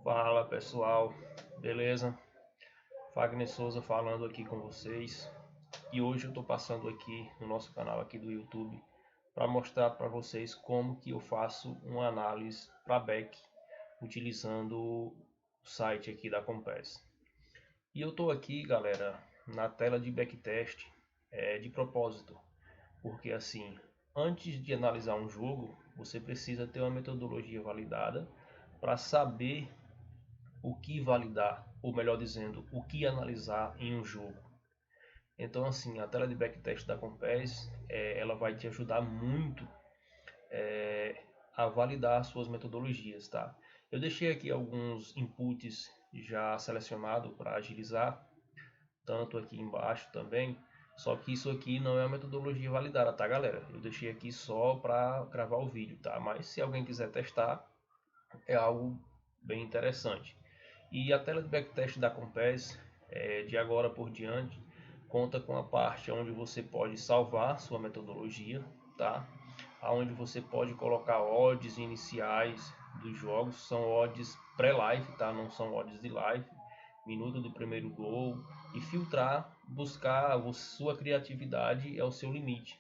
Fala pessoal, beleza? Fagner Souza falando aqui com vocês. E hoje eu estou passando aqui no nosso canal aqui do YouTube para mostrar para vocês como que eu faço uma análise para back utilizando o site aqui da Compass. E eu estou aqui, galera, na tela de backtest de propósito, porque assim, antes de analisar um jogo, você precisa ter uma metodologia validada para saber o que validar, ou melhor dizendo, o que analisar em um jogo. Então, assim, a tela de backtest da Compass, ela vai te ajudar muito a validar suas metodologias, tá? Eu deixei aqui alguns inputs já selecionados para agilizar, tanto aqui embaixo também, só que isso aqui não é a metodologia validada, tá, galera? Eu deixei aqui só para gravar o vídeo, tá? Mas se alguém quiser testar, é algo bem interessante. E a tela de backtest da Compass, de agora por diante, conta com a parte onde você pode salvar sua metodologia, tá? Onde você pode colocar odds iniciais dos jogos, são odds pré-live, tá? Não são odds de live, minuto do primeiro gol, e filtrar, buscar a sua criatividade é o seu limite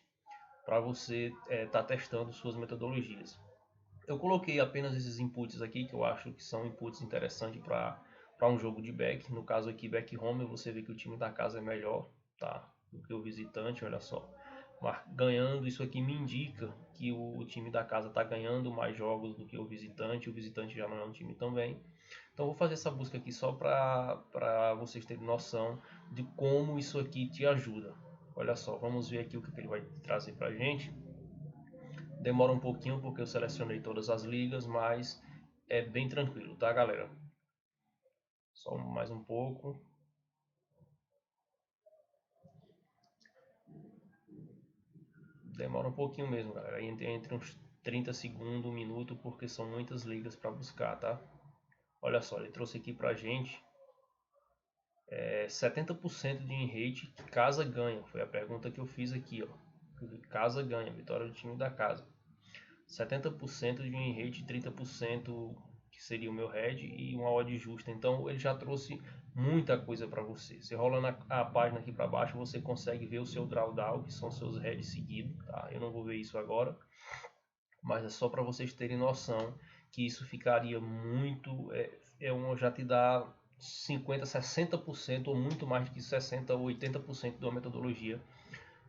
para você estar testando suas metodologias. Eu coloquei apenas esses inputs aqui que eu acho que são inputs interessantes para um jogo de back. No caso aqui, back home, você vê que o time da casa é melhor, tá? Do que o visitante, olha só. Mas ganhando, isso aqui me indica que o time da casa está ganhando mais jogos do que o visitante já não é um time tão bem. Então vou fazer essa busca aqui só para vocês terem noção de como isso aqui te ajuda. Olha só, vamos ver aqui o que ele vai trazer para a gente. Demora um pouquinho porque eu selecionei todas as ligas, mas é bem tranquilo, tá, galera? Só mais um pouco. Demora um pouquinho mesmo, galera. Entre uns 30 segundos, um minuto, porque são muitas ligas para buscar, tá? Olha só, ele trouxe aqui pra gente 70% de win rate que casa ganha. Foi a pergunta que eu fiz aqui, ó. Casa ganha, vitória do time da casa. 70% de win rate, 30% que seria o meu head e uma odd justa. Então ele já trouxe muita coisa para você. Você rola a página aqui para baixo, você consegue ver o seu drawdown, que são seus heads seguidos, tá? Eu não vou ver isso agora, mas é só para vocês terem noção que isso ficaria muito, já te dá 50, 60% ou muito mais de que 60 ou 80% de uma metodologia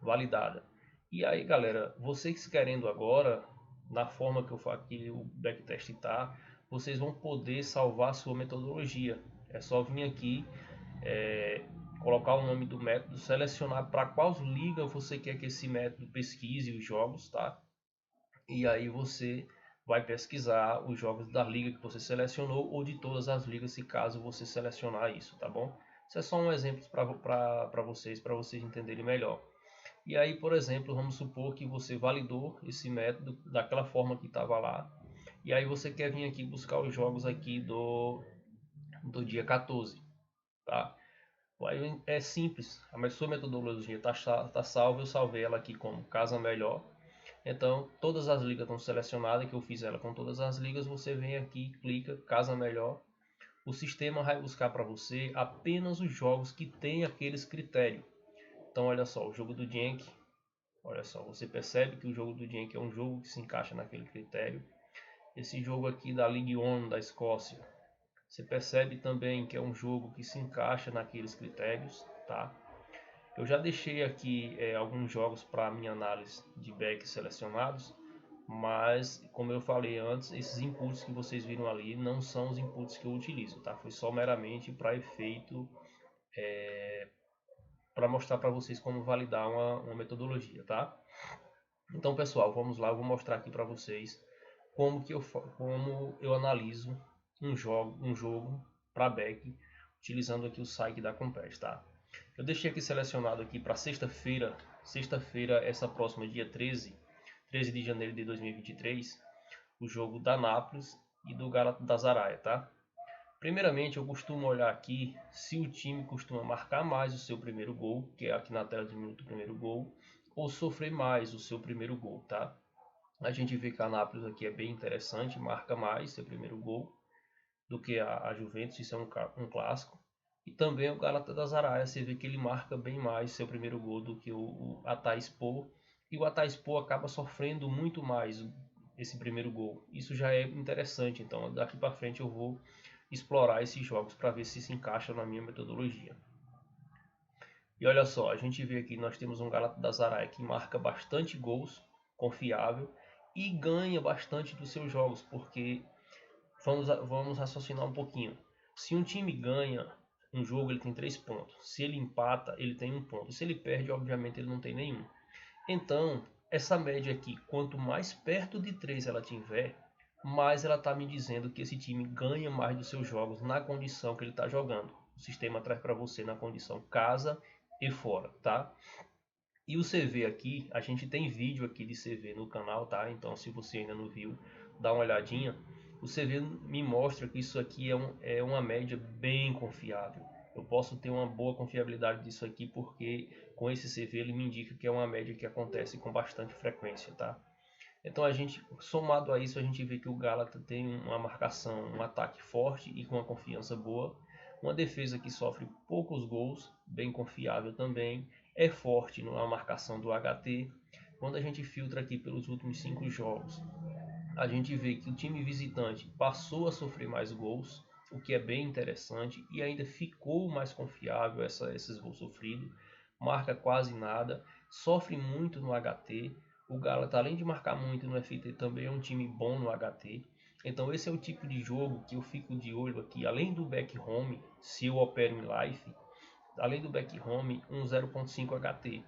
validada. E aí, galera, vocês querendo agora, na forma que eu faço aqui o backtest tá, vocês vão poder salvar sua metodologia. É só vir aqui, colocar o nome do método, selecionar para qual liga você quer que esse método pesquise os jogos, tá? E aí você vai pesquisar os jogos da liga que você selecionou ou de todas as ligas, se caso você selecionar isso, tá bom? Isso é só um exemplo para vocês entenderem melhor. E aí, por exemplo, vamos supor que você validou esse método daquela forma que estava lá. E aí você quer vir aqui buscar os jogos aqui do dia 14, tá? Aí é simples, a sua metodologia tá salva, eu salvei ela aqui como Casa Melhor. Então, todas as ligas estão selecionadas, que eu fiz ela com todas as ligas, você vem aqui, clica Casa Melhor. O sistema vai buscar para você apenas os jogos que têm aqueles critérios. Então, olha só, o jogo do Genk. Olha só, você percebe que o jogo do Genk é um jogo que se encaixa naquele critério. Esse jogo aqui da Ligue 1 da Escócia, você percebe também que é um jogo que se encaixa naqueles critérios, tá? Eu já deixei aqui alguns jogos para minha análise de back selecionados, mas como eu falei antes, esses inputs que vocês viram ali não são os inputs que eu utilizo, tá? Foi só meramente para efeito, para mostrar para vocês como validar uma metodologia, tá? Então, pessoal, vamos lá, eu vou mostrar aqui para vocês como eu analiso um jogo para back utilizando aqui o site da Compass, tá? Eu deixei aqui selecionado aqui para sexta-feira essa próxima dia 13 de janeiro de 2023, o jogo da Nápoles e do Galatasaray, tá? Primeiramente, eu costumo olhar aqui se o time costuma marcar mais o seu primeiro gol, que é aqui na tela de minuto o primeiro gol, ou sofrer mais o seu primeiro gol, tá? A gente vê que a Nápoles aqui é bem interessante, marca mais seu primeiro gol. do que a Juventus, isso é um clássico. E também o Galatasaray, você vê que ele marca bem mais seu primeiro gol do que o Ataíspor. E o Ataíspor acaba sofrendo muito mais esse primeiro gol. Isso já é interessante, então daqui para frente eu vou explorar esses jogos para ver se encaixa na minha metodologia. E olha só, a gente vê aqui, nós temos um Galatasaray que marca bastante gols, confiável, e ganha bastante dos seus jogos, porque vamos raciocinar um pouquinho. Se um time ganha um jogo, ele tem 3 pontos. Se ele empata, ele tem 1 ponto. Se ele perde, obviamente, ele não tem nenhum. Então, essa média aqui, quanto mais perto de 3 ela tiver, mais ela está me dizendo que esse time ganha mais dos seus jogos na condição que ele está jogando. O sistema traz para você na condição casa e fora, tá? E o CV aqui, a gente tem vídeo aqui de CV no canal, tá? Então, se você ainda não viu, dá uma olhadinha. O CV me mostra que isso aqui é uma média bem confiável. Eu posso ter uma boa confiabilidade disso aqui porque com esse CV ele me indica que é uma média que acontece com bastante frequência, tá? Então a gente, somado a isso, a gente vê que o Gálata tem uma marcação, um ataque forte e com uma confiança boa, uma defesa que sofre poucos gols, bem confiável também, é forte na marcação do HT. Quando a gente filtra aqui pelos últimos 5 jogos, a gente vê que o time visitante passou a sofrer mais gols, o que é bem interessante, e ainda ficou mais confiável esses gols sofridos, marca quase nada, sofre muito no HT. O Galata, além de marcar muito no FT, também é um time bom no HT. Então esse é o tipo de jogo que eu fico de olho aqui, além do back home, se eu opero em life, além do back home, um 0.5 HT.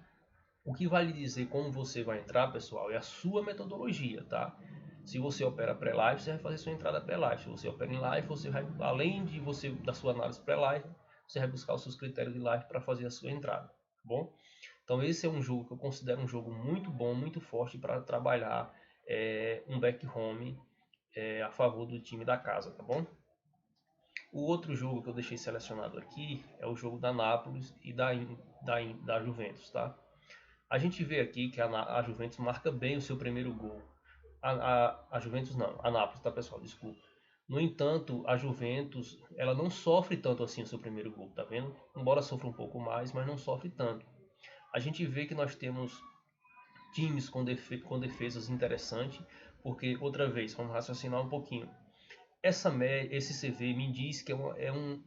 O que vale dizer como você vai entrar, pessoal, é a sua metodologia, tá? Se você opera pré-live, você vai fazer sua entrada pré-live. Se você opera em live, você vai, além de você da sua análise pré-live, você vai buscar os seus critérios de live para fazer a sua entrada, tá bom? Então esse é um jogo que eu considero um jogo muito bom, muito forte para trabalhar um back home a favor do time da casa, tá bom? O outro jogo que eu deixei selecionado aqui é o jogo da Nápoles e da Juventus, tá? A gente vê aqui que a Juventus marca bem o seu primeiro gol. A Juventus não, a Nápoles, tá pessoal, desculpa. No entanto, a Juventus, ela não sofre tanto assim o seu primeiro gol, tá vendo? Embora sofra um pouco mais, mas não sofre tanto. A gente vê que nós temos times com defesas interessantes, porque outra vez, vamos raciocinar um pouquinho. Esse CV me diz que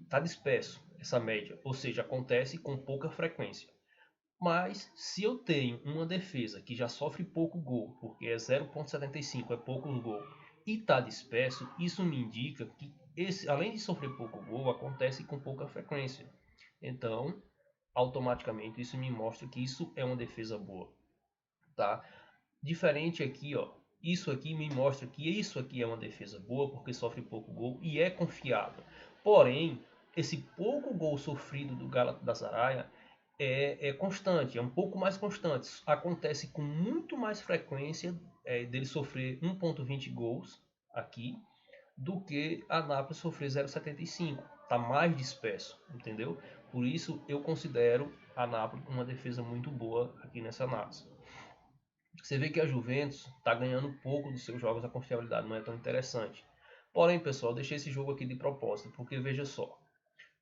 tá disperso essa média, ou seja, acontece com pouca frequência. Mas se eu tenho uma defesa que já sofre pouco gol, porque é 0.75, é pouco gol, e está disperso, isso me indica que além de sofrer pouco gol, acontece com pouca frequência. Então, automaticamente isso me mostra que isso é uma defesa boa, tá? Diferente aqui, ó, isso aqui me mostra que isso aqui é uma defesa boa porque sofre pouco gol e é confiável. Porém, esse pouco gol sofrido do Galatasaray é constante, é um pouco mais constante. Acontece com muito mais frequência dele sofrer 1.20 gols aqui do que a Nápoles sofrer 0.75. Está mais disperso, entendeu? Por isso eu considero a Nápoles uma defesa muito boa aqui nessa análise. Você vê que a Juventus está ganhando pouco dos seus jogos, a confiabilidade não é tão interessante. Porém, pessoal, eu deixei esse jogo aqui de propósito, porque veja só,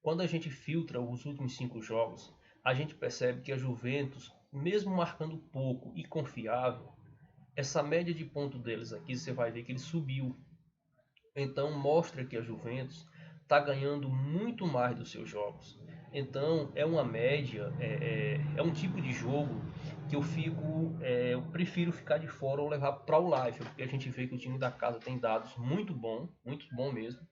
quando a gente filtra os últimos 5 jogos, a gente percebe que a Juventus, mesmo marcando pouco e confiável, essa média de ponto deles aqui, você vai ver que ele subiu. Então mostra que a Juventus está ganhando muito mais dos seus jogos. Então é uma média, é um tipo de jogo que eu prefiro ficar de fora ou levar para o live, porque a gente vê que o time da casa tem dados muito bom mesmo,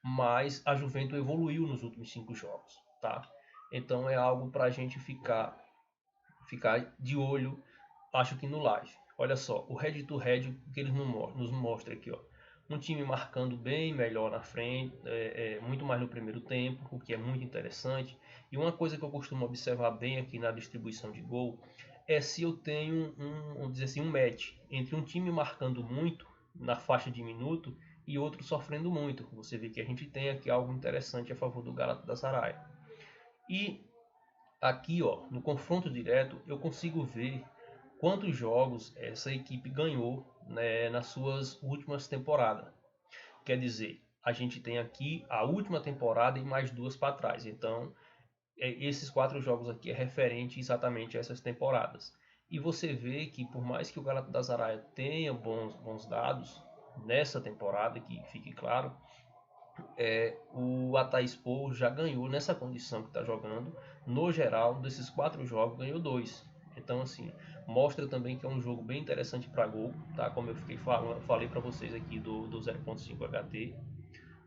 mas a Juventus evoluiu nos últimos 5 jogos, tá? Então é algo para a gente ficar de olho, acho que no live. Olha só, o head to head que eles nos mostra aqui, ó. Um time marcando bem melhor na frente, muito mais no primeiro tempo, o que é muito interessante. E uma coisa que eu costumo observar bem aqui na distribuição de gol é se eu tenho vamos dizer assim, um match entre um time marcando muito na faixa de minuto e outro sofrendo muito. Você vê que a gente tem aqui algo interessante a favor do Galatasaray. E aqui, ó, no confronto direto, eu consigo ver quantos jogos essa equipe ganhou, né, nas suas últimas temporadas. Quer dizer, a gente tem aqui a última temporada e mais 2 para trás. Então, esses 4 jogos aqui é referente exatamente a essas temporadas. E você vê que por mais que o Galatasaray tenha bons dados nessa temporada, que fique claro, o Ataíspor já ganhou nessa condição que está jogando. No geral, desses 4 jogos, ganhou 2. Então, assim, mostra também que é um jogo bem interessante para gol, tá? Como eu falei para vocês aqui do 0.5 HT.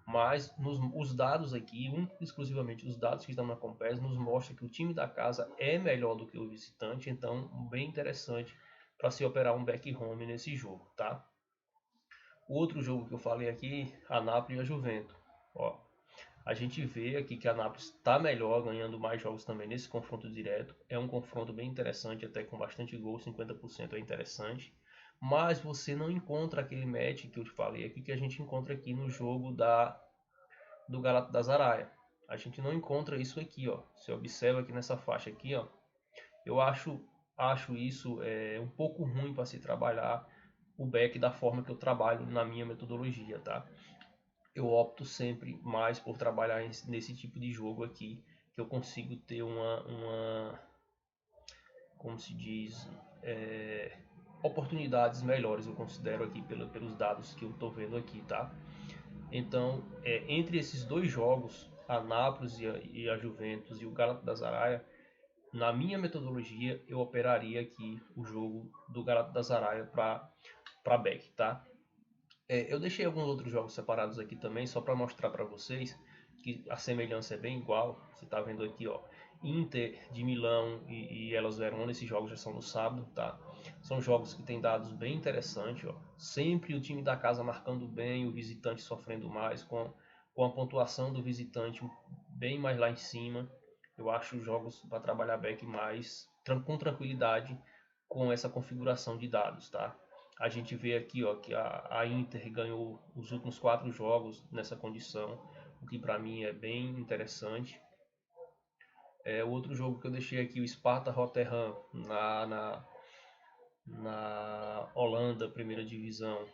Mas os dados aqui, exclusivamente os dados que estão na Compass, nos mostra que o time da casa é melhor do que o visitante. Então, bem interessante para se operar um back home nesse jogo, tá? O outro jogo que eu falei aqui, a Napoli e a Juventus. Ó, a gente vê aqui que a Nápoles está melhor, ganhando mais jogos também nesse confronto direto. É um confronto bem interessante, até com bastante gol, 50% é interessante. Mas você não encontra aquele match que eu te falei aqui, que a gente encontra aqui no jogo do Galatasaray. A gente não encontra isso aqui, ó. Você observa aqui nessa faixa aqui, ó. Eu acho isso um pouco ruim para se trabalhar o back da forma que eu trabalho na minha metodologia, tá? Eu opto sempre mais por trabalhar nesse tipo de jogo aqui, que eu consigo ter como se diz, oportunidades melhores, eu considero aqui pelos dados que eu estou vendo aqui, tá? Então, entre esses dois jogos, a Nápoles e a Juventus e o Galatasaray, na minha metodologia, eu operaria aqui o jogo do Galatasaray para back, tá? Eu deixei alguns outros jogos separados aqui também, só para mostrar para vocês que a semelhança é bem igual. Você está vendo aqui, ó, Inter de Milão e Hellas Verona, esses jogos já são no sábado, tá? São jogos que têm dados bem interessantes, ó. Sempre o time da casa marcando bem, o visitante sofrendo mais, com a pontuação do visitante bem mais lá em cima. Eu acho os jogos para trabalhar back mais com tranquilidade com essa configuração de dados, tá? A gente vê aqui, ó, que a Inter ganhou os últimos 4 jogos nessa condição, o que para mim é bem interessante. O outro jogo que eu deixei aqui, o Sparta Rotterdam na Holanda, primeira divisão,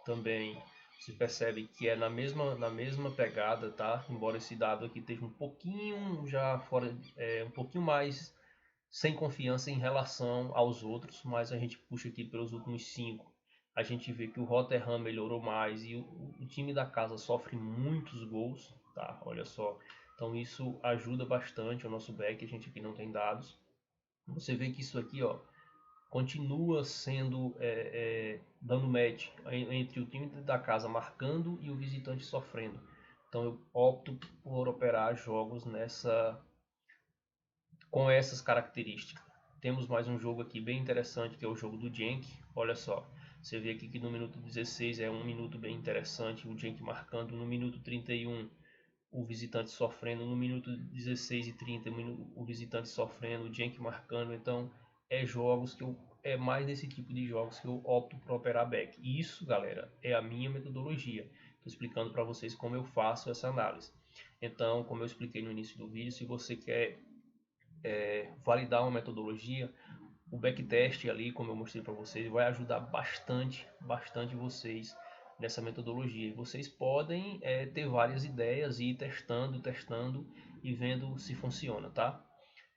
também se percebe que é na mesma pegada, tá? Embora esse dado aqui esteja um pouquinho já fora, um pouquinho mais sem confiança em relação aos outros, mas a gente puxa aqui pelos últimos 5. A gente vê que o Rotterdam melhorou mais e o time da casa sofre muitos gols, tá? Olha só. Então isso ajuda bastante o nosso back, a gente aqui não tem dados. Você vê que isso aqui, ó, continua sendo dando match entre o time da casa marcando e o visitante sofrendo. Então eu opto por operar jogos com essas características. Temos mais um jogo aqui bem interessante, que é o jogo do Genk. Olha só, você vê aqui que no minuto 16 é um minuto bem interessante, o Genk marcando. No minuto 31 o visitante sofrendo, no minuto 16 e 30 o visitante sofrendo, o Genk marcando. Então é mais nesse tipo de jogos que eu opto por operar back. E isso, galera, é a minha metodologia. Estou explicando para vocês como eu faço essa análise. Então, como eu expliquei no início do vídeo, se você quer validar uma metodologia, o backtest ali, como eu mostrei para vocês, vai ajudar bastante vocês nessa metodologia. E vocês podem ter várias ideias e ir testando e vendo se funciona, tá?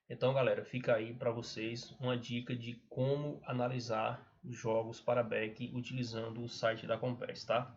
Então, galera, fica aí para vocês uma dica de como analisar jogos para back utilizando o site da Compass, tá?